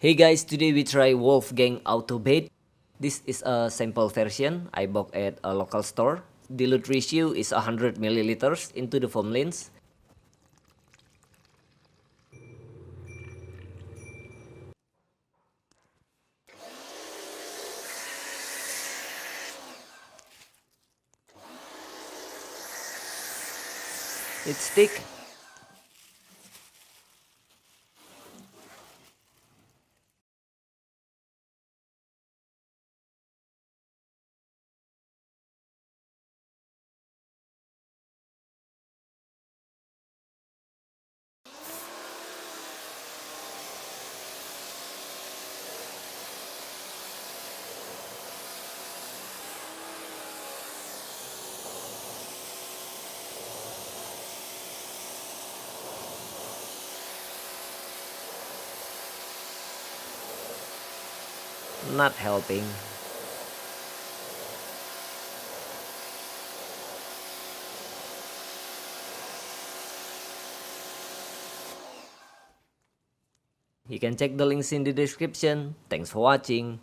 Hey guys, today we try Wolfgang Auto Bait. This is a sample version I bought at a local store. Dilute ratio is 100 milliliters into the foam lens. It's thick. Not helping. You can check the links in the description. Thanks for watching.